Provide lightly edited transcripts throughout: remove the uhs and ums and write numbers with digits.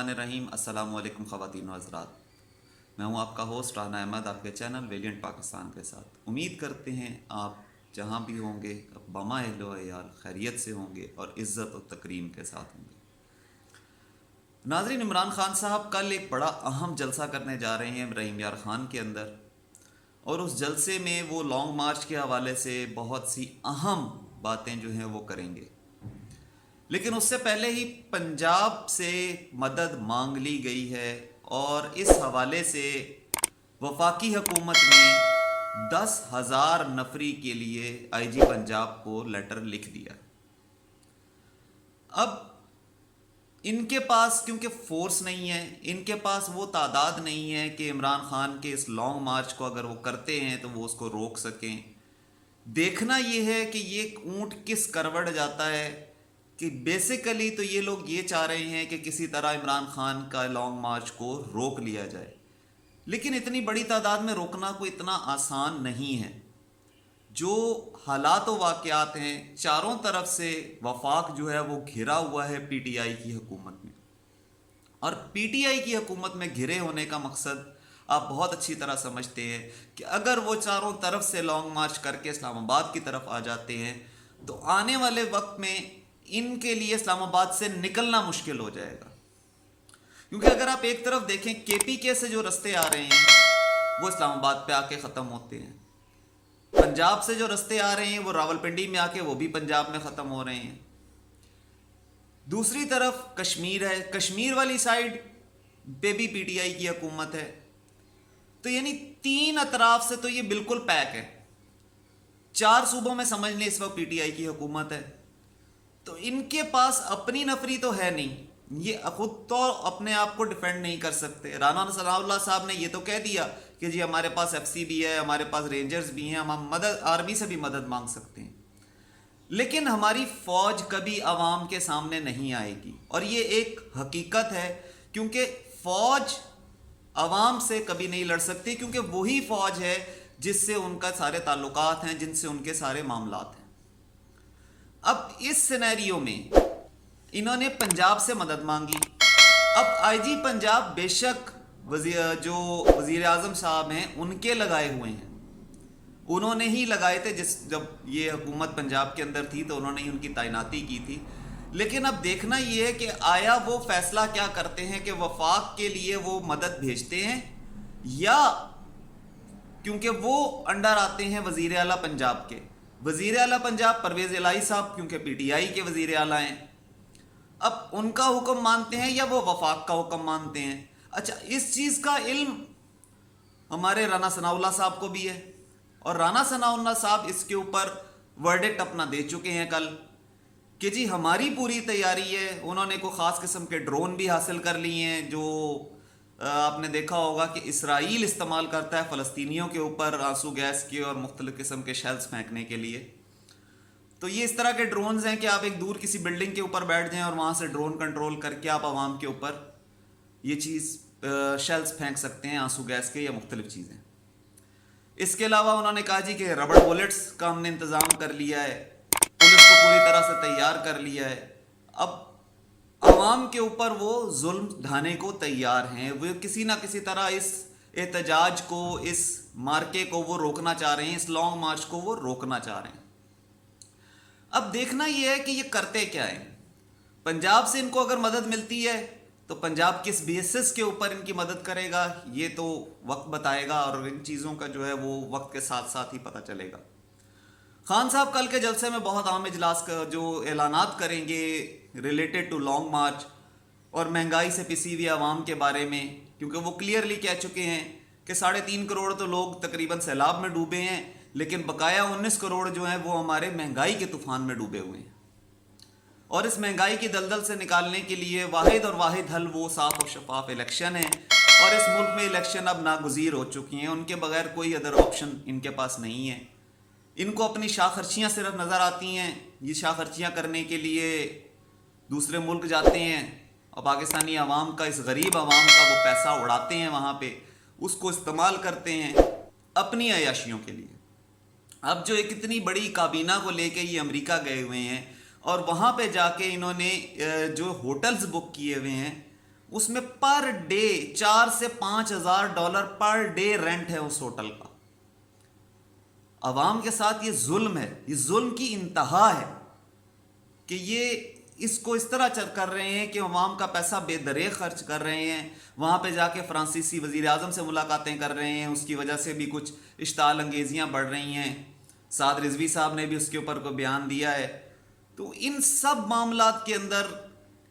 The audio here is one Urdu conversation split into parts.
الرحمن الرحیم۔ السلام علیکم خواتین و حضرات، میں ہوں آپ کا ہوسٹ رانا احمد، آپ کے چینل ویلینٹ پاکستان کے ساتھ۔ امید کرتے ہیں آپ جہاں بھی ہوں گے بما اہل و عیال خیریت سے ہوں گے اور عزت و تکریم کے ساتھ ہوں گے۔ ناظرین، عمران خان صاحب کل ایک بڑا اہم جلسہ کرنے جا رہے ہیں رحیم یار خان کے اندر، اور اس جلسے میں وہ لانگ مارچ کے حوالے سے بہت سی اہم باتیں جو ہیں وہ کریں گے، لیکن اس سے پہلے ہی پنجاب سے مدد مانگ لی گئی ہے، اور اس حوالے سے وفاقی حکومت نے 10,000 نفری کے لیے آئی جی پنجاب کو لیٹر لکھ دیا۔ اب ان کے پاس کیونکہ فورس نہیں ہے، ان کے پاس وہ تعداد نہیں ہے کہ عمران خان کے اس لانگ مارچ کو اگر وہ کرتے ہیں تو وہ اس کو روک سکیں۔ دیکھنا یہ ہے کہ یہ اونٹ کس کروڑ جاتا ہے، کہ بیسیکلی تو یہ لوگ یہ چاہ رہے ہیں کہ کسی طرح عمران خان کا لانگ مارچ کو روک لیا جائے، لیکن اتنی بڑی تعداد میں روکنا کوئی اتنا آسان نہیں ہے۔ جو حالات و واقعات ہیں، چاروں طرف سے وفاق جو ہے وہ گھرا ہوا ہے پی ٹی آئی کی حکومت میں، اور پی ٹی آئی کی حکومت میں گھرے ہونے کا مقصد آپ بہت اچھی طرح سمجھتے ہیں کہ اگر وہ چاروں طرف سے لانگ مارچ کر کے اسلام آباد کی طرف آ جاتے ہیں تو آنے والے وقت میں ان کے لیے اسلام آباد سے نکلنا مشکل ہو جائے گا، کیونکہ اگر آپ ایک طرف دیکھیں کے پی کے سے جو رستے آ رہے ہیں وہ اسلام آباد پہ آ کے ختم ہوتے ہیں، پنجاب سے جو رستے آ رہے ہیں وہ راولپنڈی میں آ کے وہ بھی پنجاب میں ختم ہو رہے ہیں، دوسری طرف کشمیر ہے، کشمیر والی سائڈ پہ بھی پی ٹی آئی کی حکومت ہے، تو یعنی تین اطراف سے تو یہ بالکل پیک ہے۔ 4 صوبوں میں سمجھ لیں اس وقت پی ٹی آئی کی حکومت ہے، تو ان کے پاس اپنی نفری تو ہے نہیں، یہ خود تو اپنے آپ کو ڈیفینڈ نہیں کر سکتے۔ رانا ثناء اللہ صاحب نے یہ تو کہہ دیا کہ جی ہمارے پاس ایف سی بھی ہے، ہمارے پاس رینجرز بھی ہیں، ہم مدد آرمی سے بھی مدد مانگ سکتے ہیں، لیکن ہماری فوج کبھی عوام کے سامنے نہیں آئے گی، اور یہ ایک حقیقت ہے، کیونکہ فوج عوام سے کبھی نہیں لڑ سکتی، کیونکہ وہی فوج ہے جس سے ان کا سارے تعلقات ہیں، جن سے ان کے سارے معاملات ہیں۔ اب اس سینیریو میں انہوں نے پنجاب سے مدد مانگی۔ اب آئی جی پنجاب بے شک جو وزیر اعظم صاحب ہیں ان کے لگائے ہوئے ہیں، انہوں نے ہی لگائے تھے، جب یہ حکومت پنجاب کے اندر تھی تو انہوں نے ہی ان کی تعیناتی کی تھی، لیکن اب دیکھنا یہ ہے کہ آیا وہ فیصلہ کیا کرتے ہیں کہ وفاق کے لیے وہ مدد بھیجتے ہیں، یا کیونکہ وہ انڈر آتے ہیں وزیر اعلیٰ پنجاب کے، وزیر اعلیٰ پنجاب پرویز الہی صاحب کیونکہ پی ٹی آئی کے وزیر اعلیٰ ہیں، اب ان کا حکم مانتے ہیں یا وہ وفاق کا حکم مانتے ہیں۔ اچھا، اس چیز کا علم ہمارے رانا ثناء اللہ صاحب کو بھی ہے، اور رانا ثناء اللہ صاحب اس کے اوپر ورڈکٹ اپنا دے چکے ہیں کل، کہ جی ہماری پوری تیاری ہے۔ انہوں نے کوئی خاص قسم کے ڈرون بھی حاصل کر لیے ہیں، جو آپ نے دیکھا ہوگا کہ اسرائیل استعمال کرتا ہے فلسطینیوں کے اوپر آنسو گیس کے اور مختلف قسم کے شیلز پھینکنے کے لیے۔ تو یہ اس طرح کے ڈرونز ہیں کہ آپ ایک دور کسی بلڈنگ کے اوپر بیٹھ جائیں اور وہاں سے ڈرون کنٹرول کر کے آپ عوام کے اوپر یہ چیز شیلز پھینک سکتے ہیں، آنسو گیس کے یا مختلف چیزیں۔ اس کے علاوہ انہوں نے کہا جی کہ ربڑ بولٹس کا ہم نے انتظام کر لیا ہے، پولیس کو پوری طرح سے تیار کر لیا ہے۔ اب عوام کے اوپر وہ ظلم ڈھانے کو تیار ہیں، وہ کسی نہ کسی طرح اس احتجاج کو، اس مارکے کو وہ روکنا چاہ رہے ہیں، اس لانگ مارچ کو وہ روکنا چاہ رہے ہیں۔ اب دیکھنا یہ ہے کہ یہ کرتے کیا ہیں۔ پنجاب سے ان کو اگر مدد ملتی ہے تو پنجاب کس بیسس کے اوپر ان کی مدد کرے گا یہ تو وقت بتائے گا، اور ان چیزوں کا جو ہے وہ وقت کے ساتھ ساتھ ہی پتہ چلے گا۔ خان صاحب کل کے جلسے میں بہت اہم اجلاس کا جو اعلانات کریں گے ریلیٹڈ ٹو لانگ مارچ اور مہنگائی سے پسی ہوئی عوام کے بارے میں، کیونکہ وہ کلیئرلی کہہ چکے ہیں کہ 3.5 کروڑ تو لوگ تقریباً سیلاب میں ڈوبے ہیں، لیکن بقایا 19 کروڑ جو ہیں وہ ہمارے مہنگائی کے طوفان میں ڈوبے ہوئے ہیں، اور اس مہنگائی کی دلدل سے نکالنے کے لیے واحد حل وہ صاف و شفاف الیکشن ہے، اور اس ملک میں الیکشن اب ناگزیر ہو چکی ہیں، ان کے بغیر کوئی ادر آپشن ان کے پاس نہیں ہے۔ ان کو اپنی شاہ خرچیاں صرف نظر آتی ہیں، یہ شاہ خرچیاں کرنے کے لیے دوسرے ملک جاتے ہیں اور پاکستانی عوام کا، اس غریب عوام کا وہ پیسہ اڑاتے ہیں، وہاں پہ اس کو استعمال کرتے ہیں اپنی عیاشیوں کے لیے۔ اب جو ایک اتنی بڑی کابینہ کو لے کے یہ امریکہ گئے ہوئے ہیں، اور وہاں پہ جا کے انہوں نے جو ہوٹلز بک کیے ہوئے ہیں اس میں پر ڈے 4 سے 5 ہزار ڈالر پر ڈے رینٹ ہے اس ہوٹل کا. عوام کے ساتھ یہ ظلم ہے, یہ ظلم کی انتہا ہے کہ یہ اس کو اس طرح کر رہے ہیں کہ عوام کا پیسہ بے دریغ خرچ کر رہے ہیں. وہاں پہ جا کے فرانسیسی وزیر اعظم سے ملاقاتیں کر رہے ہیں, اس کی وجہ سے بھی کچھ اشتعال انگیزیاں بڑھ رہی ہیں. سعد رضوی صاحب نے بھی اس کے اوپر کوئی بیان دیا ہے. تو ان سب معاملات کے اندر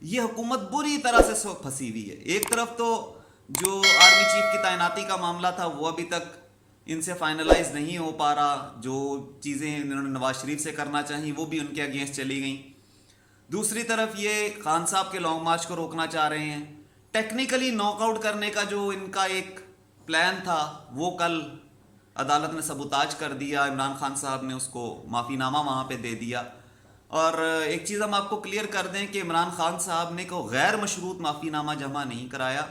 یہ حکومت بری طرح سے سوک پھنسی ہوئی ہے. ایک طرف تو جو آرمی چیف کی تعیناتی کا معاملہ تھا وہ ابھی تک ان سے فائنلائز نہیں ہو پا رہا. جو چیزیں انہوں نے نواز شریف سے کرنا چاہیں وہ بھی ان کے اگینسٹ چلی گئیں. دوسری طرف یہ خان صاحب کے لانگ مارچ کو روکنا چاہ رہے ہیں. ٹیکنیکلی ناک آؤٹ کرنے کا جو ان کا ایک پلان تھا وہ کل عدالت نے سبوتاج کر دیا. عمران خان صاحب نے اس کو معافی نامہ وہاں پہ دے دیا. اور ایک چیز ہم آپ کو کلیئر کر دیں کہ عمران خان صاحب نے کو غیر مشروط معافی نامہ جمع نہیں کرایا.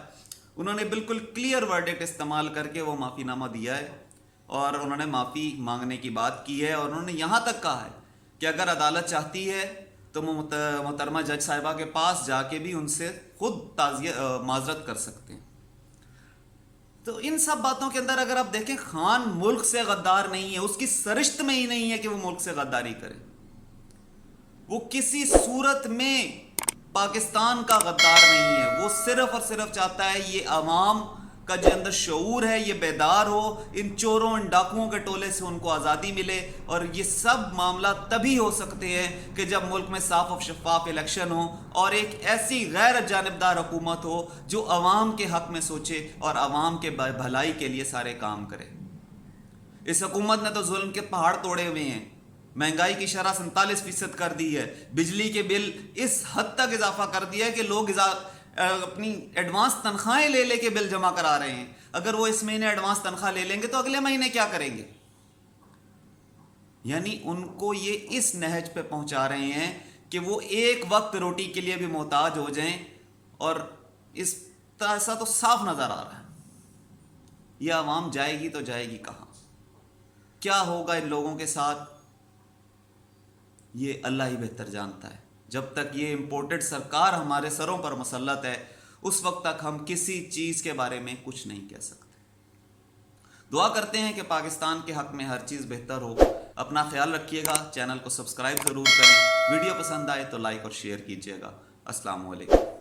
انہوں نے بالکل کلیئر ورڈکٹ استعمال کر کے وہ معافی نامہ دیا ہے اور انہوں نے معافی مانگنے کی بات کی ہے. اور انہوں نے یہاں تک کہا ہے کہ اگر عدالت چاہتی ہے تو وہ محترمہ جج صاحبہ کے پاس جا کے بھی ان سے خود معذرت کر سکتے ہیں. تو ان سب باتوں کے اندر اگر آپ دیکھیں, خان ملک سے غدار نہیں ہے, اس کی سرشت میں ہی نہیں ہے کہ وہ ملک سے غداری کرے. وہ کسی صورت میں پاکستان کا غدار نہیں ہے. وہ صرف اور صرف چاہتا ہے یہ عوام کا جو اندر شعور ہے یہ بیدار ہو, ان چوروں ان ڈاکوؤں کے ٹولے سے ان کو آزادی ملے. اور یہ سب معاملات تبھی ہو سکتے ہیں کہ جب ملک میں صاف و شفاف الیکشن ہو اور ایک ایسی غیر جانبدار حکومت ہو جو عوام کے حق میں سوچے اور عوام کے بھلائی کے لیے سارے کام کرے. اس حکومت نے تو ظلم کے پہاڑ توڑے ہوئے ہیں. مہنگائی کی شرح 47% کر دی ہے. بجلی کے بل اس حد تک اضافہ کر دیا ہے کہ لوگ اپنی ایڈوانس تنخواہیں لے لے کے بل جمع کرا رہے ہیں. اگر وہ اس مہینے ایڈوانس تنخواہ لے لیں گے تو اگلے مہینے کیا کریں گے؟ یعنی ان کو یہ اس نہج پہ پہنچا رہے ہیں کہ وہ ایک وقت روٹی کے لیے بھی محتاج ہو جائیں. اور اس ایسا تو صاف نظر آ رہا ہے. یہ عوام جائے گی تو جائے گی کہاں؟ کیا ہوگا ان لوگوں کے ساتھ یہ اللہ ہی بہتر جانتا ہے. جب تک یہ امپورٹڈ سرکار ہمارے سروں پر مسلط ہے اس وقت تک ہم کسی چیز کے بارے میں کچھ نہیں کہہ سکتے. دعا کرتے ہیں کہ پاکستان کے حق میں ہر چیز بہتر ہو. اپنا خیال رکھیے گا. چینل کو سبسکرائب ضرور کریں. ویڈیو پسند آئے تو لائک اور شیئر کیجیے گا. السلام علیکم.